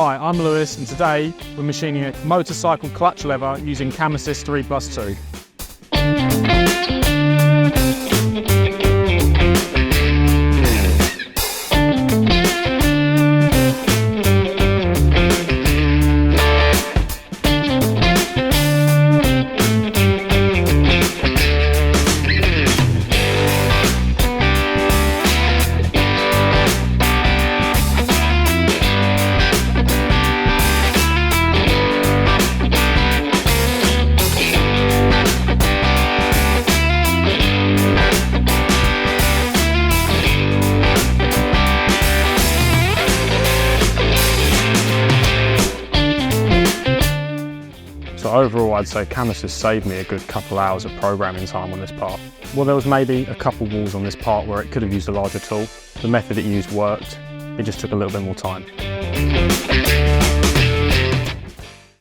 Hi, I'm Lewis and today we're machining a motorcycle clutch lever using Cam Assist 3+2. So overall, I'd say Cam Assist saved me a good couple hours of programming time on this part. Well, there was maybe a couple walls on this part where it could have used a larger tool. The method it used worked, it just took a little bit more time.